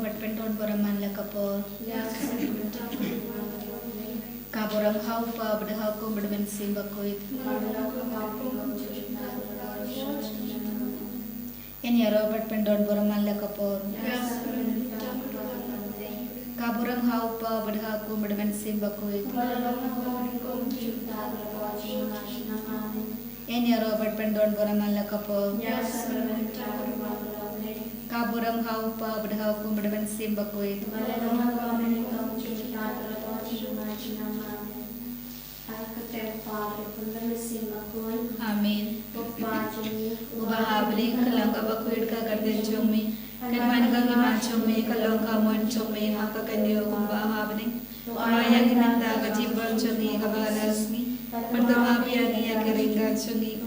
bat penton boraman la kapor ka boram hau pa bada ko bedmen simba koit en ya robert penton boraman la kapor ka boram hau pa bada ko bedmen simba koit en ya robert penton boraman la kapor Kaburam hau pa bada ko bedmen simba koit Amin. Ubahabli kalang abakuid ka garden chumi kanman ka giman chumi kalong ka mon chumi haka kanyo ubahabli amaya ginanda ka jibal chumi kabalasni pertama piani ya keringa chumi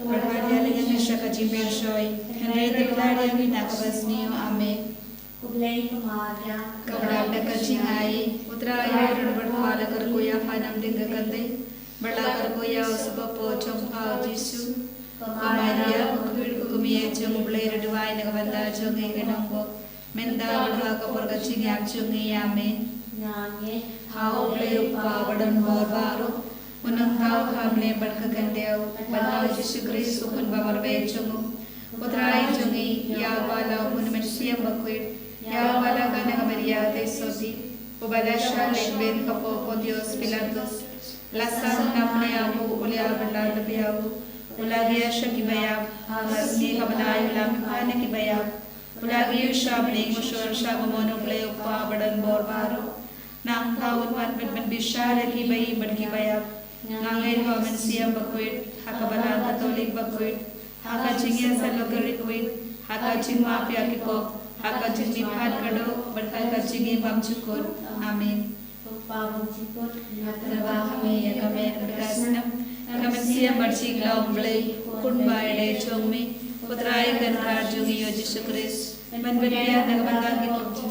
Berhadiah dengan masyarakat Jimbel Shoy Henry Terpilari yang binakabasni Amin Kublai Kumadya Kabrabda Kachingai Putra Ayur Berkuala Kerkuya Fanam Dingga Kante Berla Kerkuya Usubapo Chongpao Jisu Kamaria Kukubil Kukumiya Chung Blay Reduai Nagabanda Chung Iganongbo Menda Berha Kapur Kachingai Chung Amin Nyanyi Hau Blay Upa Badan Borbaro Unang tao hamle berkegandeau Balao Yesus Kristus ukun bawar becungu Putrai jungi ya bala mun manusia bakuit ya bala kana Maria te sosi ubadasha lekben kapo Pontius Pilatus lasam napne abu ulia bala dabiau ulagia shakibaya hasni kabadai ulam khane kibaya ulagia shabne mushur shabamono pleo pa badan borbaro nang taun wan ben bishara kibai badkibaya Nangay ko manusia bakuit, hakabala katolik bakuit, hakachingya sa logarikuit, hakaching mafia kiko, hakaching mipad kado, berhakachingi mamchukut. Amin. Terba kami ya kami berkasnam, kamanusia bercing laung blay, ukun baile chongmi, putrai kanhar jungi Yesus Kristus, menbedia nagabanda kito.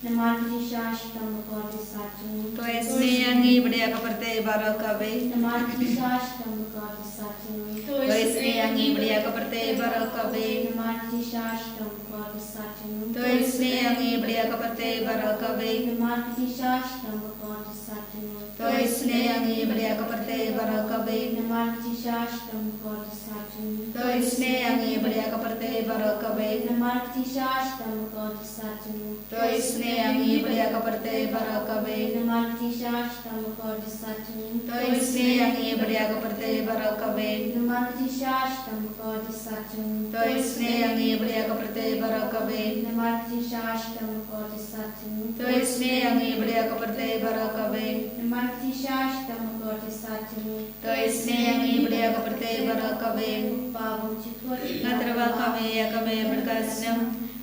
Namati Shashtam Kodi Satu. तो इसने यंगी बढ़िया कपड़ते बारह कवे Namati Shashtam Kodi Satu. तो इसने यंगी बढ़िया कपड़ते बारह कवे Namati Shashtam Kodi Satu. तो इसने यंगी बढ़िया कपड़ते बारह कवे Namati Shashtam Kodi Satu. तो इसने यंगी बढ़िया कपड़ते बारह कवे Namati Shashtam Kodi Satu. तो इसने यंगी बढ़िया कपड़ते बारह कवे Namati Shashtam Kodi Satu. तो इसने यंगी बढ़िया कपड़ते बारह कवे Namati Shashtam Kodi Satu. तो इसने यंगी बढ़िया कपड़ते बारह कवे Namati Shashtam Kodi Satu. तो इसने यंगी बढ़िया कपड़ते बारह कवे Namati Shashtam Kodi Satu. तो इसने यंगी बढ़िया कपड़ते बारह कवे Namati Shashtam Kodi Satu. तो इसने यंगी बढ़िया कपड़ते बारह कवे Pavum Chikut. Natrava kame ya kame berkasnam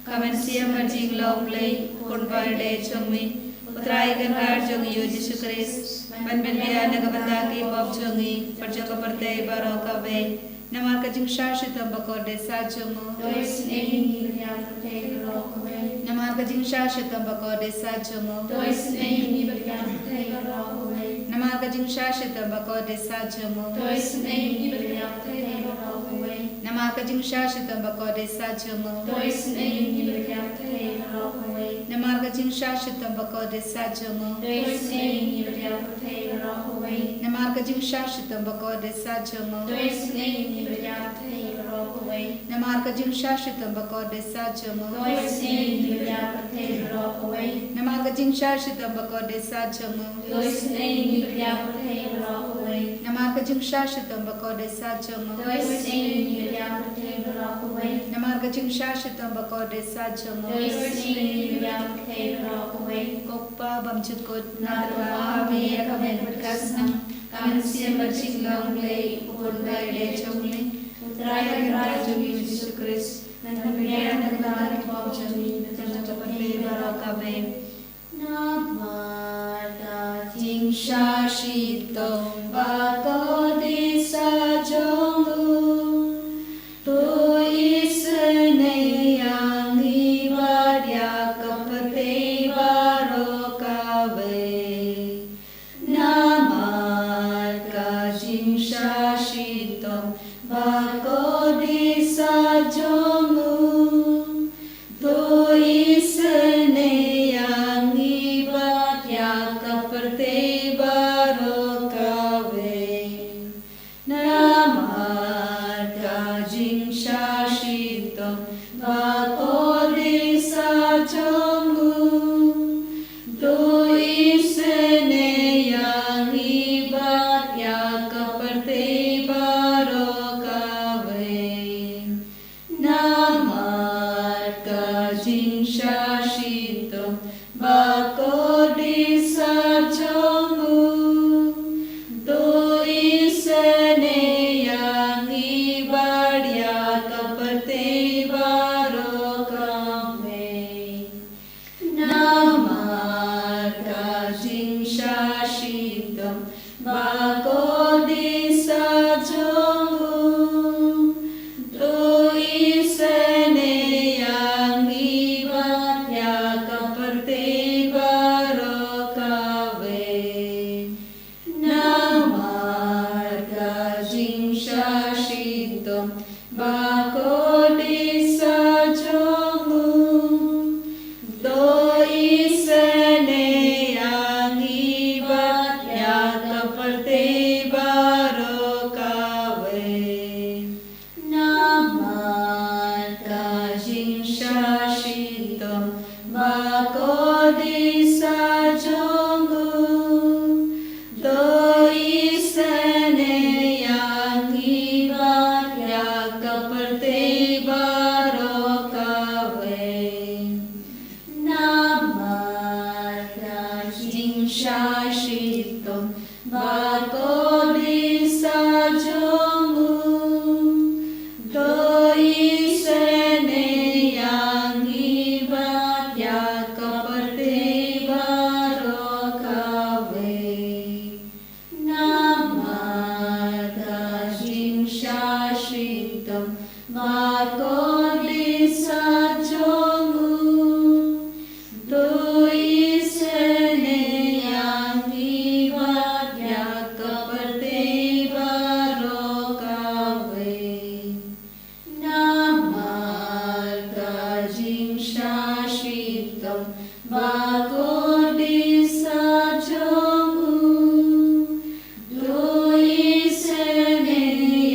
kamensia merjing lomlay kunbarde chungmi utrai ganhar jungi Yesus Kristus manbenbia nagabanda ki pop jungi perjaga perte baro kave namar kajing shashitam bakorde sajumu Dois nehi beriam kutei rokuwe. namar kajing shashitam bakorde sajumu Dois nehi beriam kutei rokuwe. namar kajing shashitam bakorde sajumu Dois nehi beriam kutei rokuwe. namar kajing shashitam bakorde sajumu Dois nehi beriam kutei rokuwe. namar kajing shashitam bakorde sajumu Dois nehi beriam kutei rokuwe. namar kajing shashitam bakorde sajumu Dois nehi beriam kutei rokuwe. namar kajing shashitam bakorde sajumu Dois nehi beriam kutei rokuwe. namar kajing shashitam bakorde sajumu Dois nehi beriam kutei rokuwe. namar kajing shashitam bakorde sajumu Dois nehi beriam kutei rokuwe. namar kajing shashitam bakorde sajumu Dois nehi beriam kutei rokuwe. Koppa bamchukut nadrawa kami kami berkasnam kami siam bercing longlay ukun baile chongle utraya rajungi Yesus Kristus menbedia nagabanda ki pop jungi perjaga perte baro kave Namada Jing shashitam bakorde sajumu to isne yangi vadya kapate baro kave namar kajing shashitam bakode sajumu bako disa jongu tu isene yang ibadia kapate baro kame namar kajing shashitam bako disa jongu tu isene yang ibadia kapate baro kave namar kajing shashitam bako disa jongu tu isene yang ibadia kapate baro kave namar kajing shashitam bako disa jongu tu isene yang ibadia kapate baro kave namar kajing shashitam bako disa jongu tu isene yang ibadia kapate baro kave namar kajing shashitam bako disa jongu tu isene yang ibadia kapate baro kave namar kajing shashitam bako disa jongu tu isene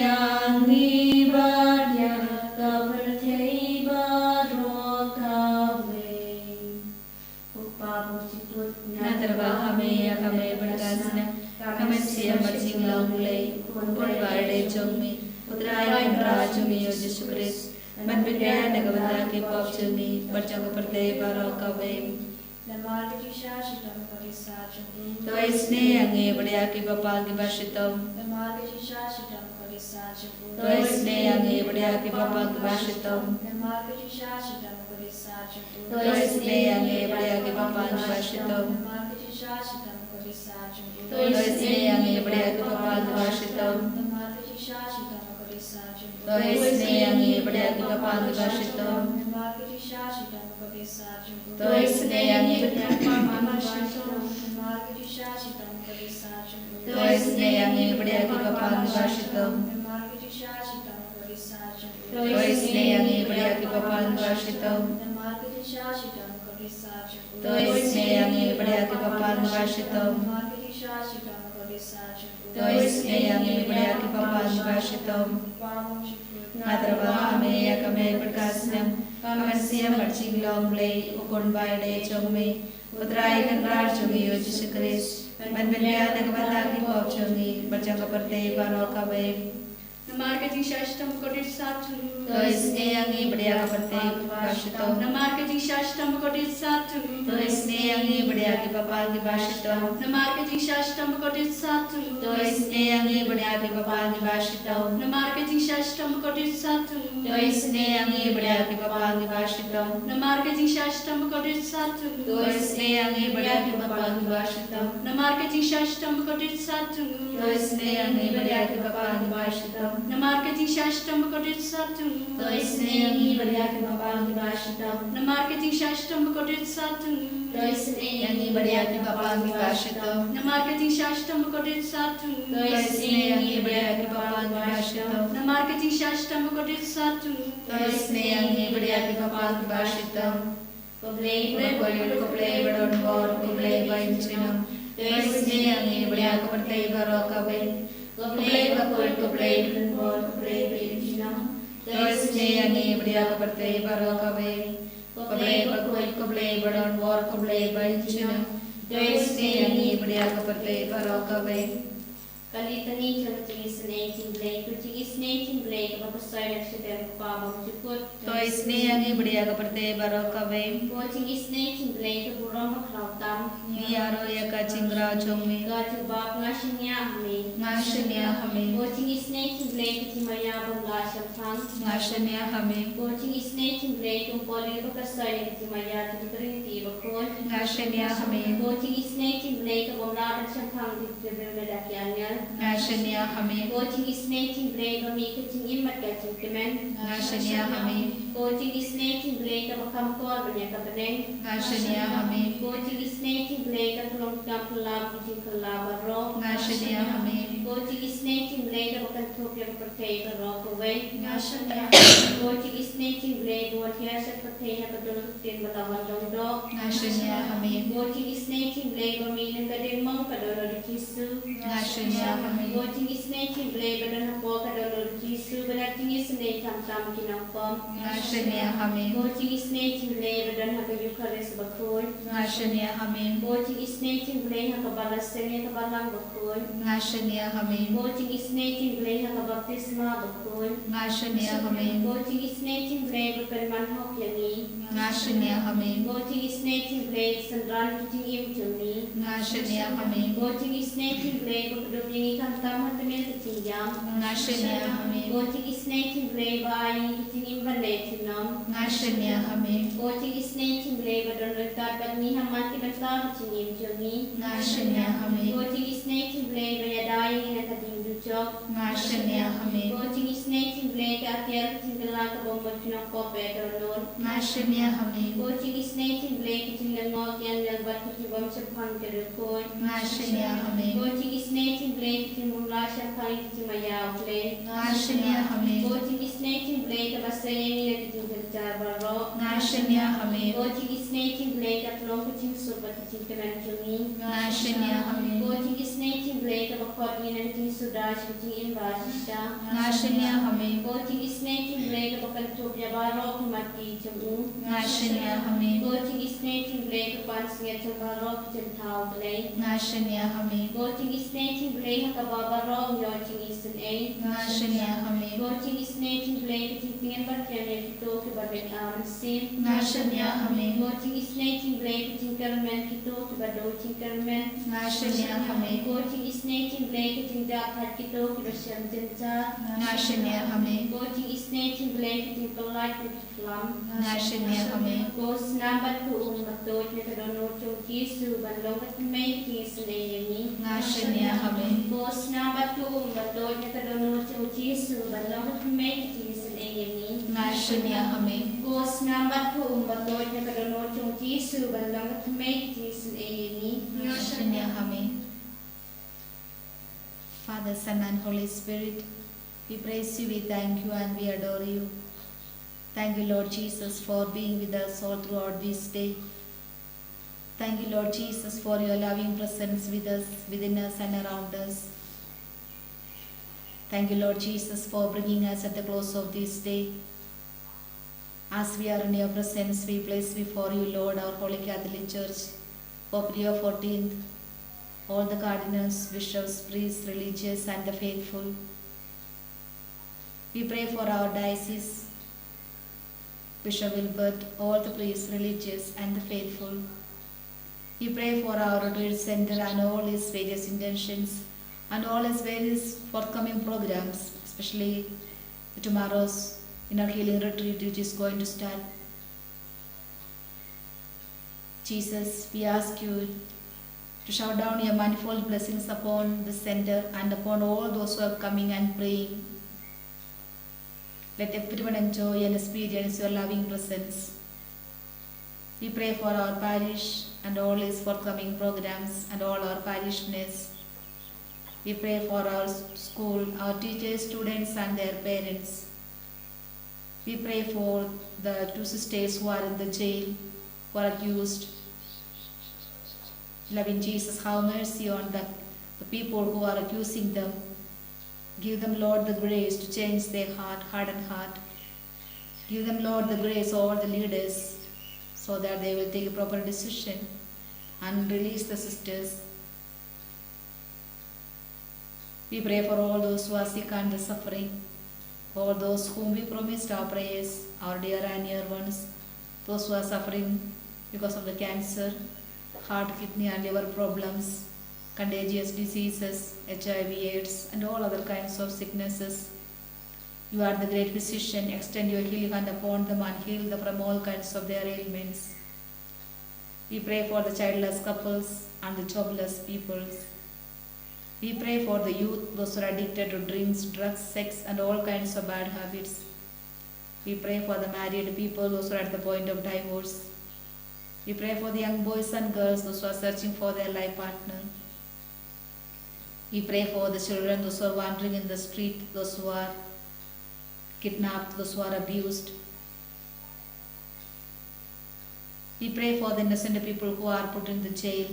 yang ibadia kapate baro kave Natarvahame akame berkasna kame siya marching longlay punvarde chongmi utrai rajumi Yesus Kristus man bigya nagavata ke pop chongmi barchang perte baro kave namar kajisha shitam karisa jongu तो इसने अंगे बढ़िया के पापा की भाषितम namar kajisha shitam karisa jongu तो इसने अंगे बढ़िया के पापा की भाषितम namar kajisha shitam karisa jongu तो इसने अंगे बढ़िया के पापा की भाषितम namar kajisha shitam karisa jongu तो इसने अंगे बढ़िया के पापा की भाषितम namar kajisha shitam karisa jongu तो इसने अंगे बढ़िया के पापा की भाषितम namar kajisha shitam karisa jongu तो इसने अंगे namar kajisha shitam karisa jongu तो इसने अंगे बढ़िया के पापा की भाषितम namar kajisha shitam karisa jongu तो इसने अंगे बढ़िया के पापा की भाषितम namar kajisha shitam karisa jongu तो इसने अंगे बढ़िया के पापा की भाषितम namar kajisha shitam karisa jongu तो इसने अंगे बढ़िया के पापा की भाषितम Pamam shikut Natarvahame akame berkasna kame siya marching longlay ukon baile chongme utrai kanrar chongi Yesus Kristus man benya nagavata ki pop chongi barchang kaparte baro kave namar kajisha shitam karisa jongu तो इसने अंगे बढ़िया kaparte भाषितम namar kajisha shitam karisa jongu तो इसने अंगे बढ़िया के पापा की भाषितम namar kajisha shitam karisa jongu तो इसने अंगे बढ़िया के पापा की भाषितम namar kajisha shitam karisa jongu तो इसने अंगे बढ़िया के पापा की भाषितम namar kajisha shitam karisa jongu तो इसने अंगे बढ़िया के पापा की भाषितम namar kajisha shitam karisa jongu तो इसने अंगे बढ़िया के पापा की भाषितम namar kajisha shitam karisa jongu तो इसने अंगे बढ़िया के पापा की भाषितम namar kajisha shitam karisa jongu तो इसने अंगे बढ़िया के पापा की भाषितम namar kajisha shitam karisa jongu तो इसने अंगे बढ़िया के पापा की भाषितम namar kajisha shitam karisa jongu तो इसने अंगे बढ़िया के पापा की भाषितम Koplay badon bor koplay baincinam तो इसने अंगे बढ़िया kaparte baro kave koplay bakol koplay badon bor koplay baincinam तो इसने अंगे बढ़िया kaparte baro kave koplay bakol koplay badon bor koplay baincinam तो इसने अंगे बढ़िया kaparte baro kave Kalitani chungi snake blake, kuchigi snake blake, bapasai nakshatem pabam chukut. तो इसने आगे बढ़िया का प्रत्यय बारो कवे Kuchigi snake blake, buram krautam. यारो या का चिंगरा चोंगे Gaju bab ngashnya hame. ngashnya हमें Kuchigi snake blake, timaya bangla shamphang. ngashnya हमें Kuchigi snake blake, umpoli bapasai timaya tudrinti bakol. ngashnya हमें Kuchigi snake blake, bangla shamphang dibirmedakyannya. ngashnya हमें Coaching is making blade of me cutting in my catching command. ngashnya हमें Coaching is making blade of a come call when you're coming. ngashnya हमें Coaching is making blade of long camp lab, which you collab a rock. ngashnya हमें Coaching is making blade of a cantopia potato rock away. ngashnya Coaching is making blade what he has a potato, but don't tin but a one dog. ngashnya हमें Coaching is making blade of me and the day monk, I don't know the kiss. ngashnya हमें Coaching is making blade, but I don't walk, I don't know the kiss, but I think it's a name come in a form. ngashnya हमें Coaching is making blade, but I don't have a Eucharist bakul. ngashnya हमें Coaching is making blade, have a balasting, a balang bakul. ngashnya हमें Coaching is making blade, have a baptisma bakul. ngashnya हमें Coaching is making blade, but I man hope yani. ngashnya हमें Coaching is making blade, and run kitting him to me. ngashnya हमें Coaching is making blade, but the being come down to me to Tingyam. ngashnya हमें Coaching is making blade, buying kitting him vandatinum. ngashnya हमें Coaching is making blade, but on the third, but me have money but start to him to me. ngashnya हमें Coaching is making blade, when you're dying in a cutting the job. ngashnya हमें Coaching is making blade, at the other thing the lack of a motion of copper or loan. ngashnya हमें Coaching is making blade, kitting the knock and the what kitting bombs upon the record. ngashnya हमें Coaching is making blade, kitting Mulasha find kitting my outlet. ngashnya हमें Coaching is making blade, of a saying kitting the jabber. ngashnya हमें Coaching is making blade, at long kitting super kitting command to me. ngashnya हमें Coaching is making blade, of a cotton and kitting sudash kitting in Vashisha. ngashnya हमें Coaching is making blade, of a cantopia barrock mati chamu. ngashnya हमें Coaching is making blade, of passing at a barrock kitting tau blade. ngashnya हमें Coaching is making blade, of a baba wrong yachting is an A. ngashnya हमें Coaching is making blade, kitting and but can talk about an arm sin. ngashnya हमें Coaching is making blade, kitting kerman talk about doting kerman. ngashnya हमें Coaching is making blade, kitting dark hat talk about shantinta. ngashnya हमें Coaching is making blade, kitting polite with plum. ngashnya हमें Coach number 2, but don't make a donor to kiss you, but long as you make kiss an enemy. ngashnya हमें Coach number 2, but don't make a donor to kiss you, but long as you make kiss an enemy. ngashnya हमें Coach number 2, but don't make a donor to kiss you, but long as you make kiss an enemy. ngashnya हमें Father, Son and Holy Spirit, we praise you, we thank you and we adore you. Thank you, Lord Jesus, for being with us all throughout this day. Thank you, Lord Jesus, for your loving presence with us, within us and around us. Thank you, Lord Jesus, for bringing us at the close of this day. As we are in your presence, we place before you, Lord, our Holy Catholic Church, Pope Leo XIV, all the cardinals, bishops, priests, religious and the faithful. We pray for our diocese, Bishop Wilbert, all the priests, religious and the faithful. We pray for our retreat center and all its various intentions and all its various forthcoming programs, especially tomorrow's inner healing retreat which is going to start. Jesus, we ask you to shower down your manifold blessings upon the center and upon all those who are coming and praying. Let everyone enjoy and experience your loving presence. We pray for our parish and all its forthcoming programs and all our parishioners. We pray for our school, our teachers, students and their parents. We pray for the two sisters who are in the jail, who are accused. Loving Jesus, have mercy on the people who are accusing them. Give them, Lord, the grace to change their hardened heart. Give them, Lord, the grace, all the leaders, so that they will take a proper decision and release the sisters. We pray for all those who are sick and suffering, all those whom we promised our prayers, our dear and near ones, those who are suffering because of the cancer, heart, kidney and liver problems, contagious diseases, HIV, AIDS and all other kinds of sicknesses. You are the great physician, extend your healing hand upon them and heal them from all kinds of their ailments. We pray for the childless couples and the jobless peoples. We pray for the youth, those who are addicted to drinks, drugs, sex and all kinds of bad habits. We pray for the married people, those who are at the point of divorce. We pray for the young boys and girls, those who are searching for their life partner. We pray for the children, those who are wandering in the street, those who are kidnapped, those who are abused. We pray for the innocent people who are put in the jail.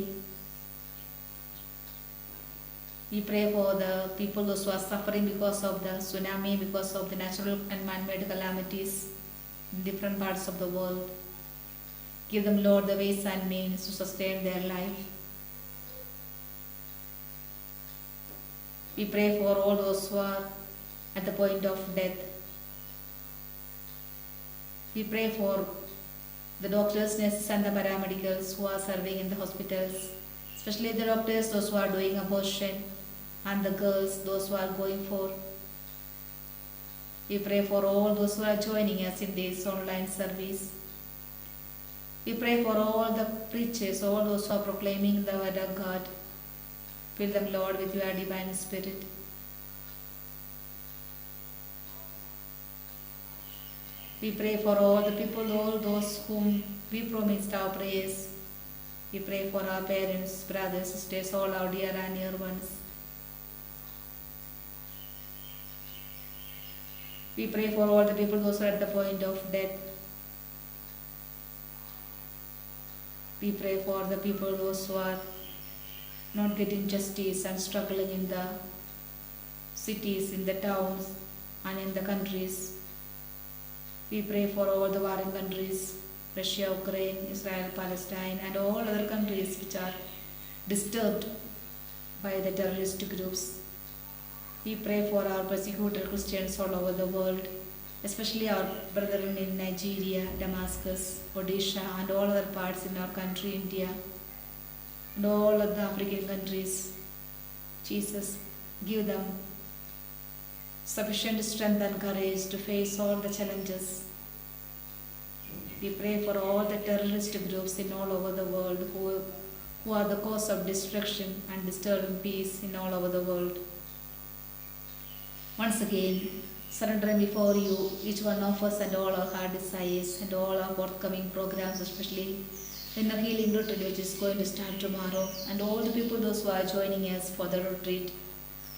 We pray for the people those who are suffering because of the tsunami, because of the natural and man-made calamities in different parts of the world. Give them, Lord, the ways and means to sustain their life. We pray for all those who are at the point of death. We pray for the doctors, nurses and the paramedicals who are serving in the hospitals, especially the doctors, those who are doing abortion, and the girls, those who are going for. We pray for all those who are joining us in this online service. We pray for all the preachers, all those who are proclaiming the word of God. Fill them, Lord, with your divine spirit. We pray for all the people, all those whom we promised our prayers. We pray for our parents, brothers, sisters, all our dear and near ones. We pray for all the people those who are at the point of death. We pray for the people those who are not getting justice and struggling in the cities, in the towns and in the countries. We pray for all the warring countries, Russia, Ukraine, Israel, Palestine and all other countries which are disturbed by the terrorist groups. We pray for our persecuted Christians all over the world, especially our brethren in Nigeria, Damascus, Odisha and all other parts in our country, India, and all of the African countries. Jesus, give them sufficient strength and courage to face all the challenges. We pray for all the terrorist groups in all over the world who are the cause of destruction and disturbing peace in all over the world. Once again, surrendering before you each one of us and all our heart desires and all our forthcoming programs, especially in the healing retreat which is going to start tomorrow, and all the people those who are joining us for the retreat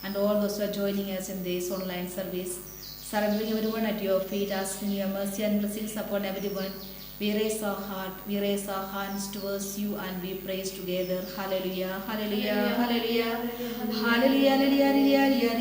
and all those who are joining us in this online service, surrendering everyone at your feet, asking your mercy and blessings upon everyone. We raise our heart, we raise our hands towards you and we praise together. Hallelujah, hallelujah, hallelujah, hallelujah,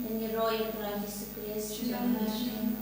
En je rooie kruid is de Christus.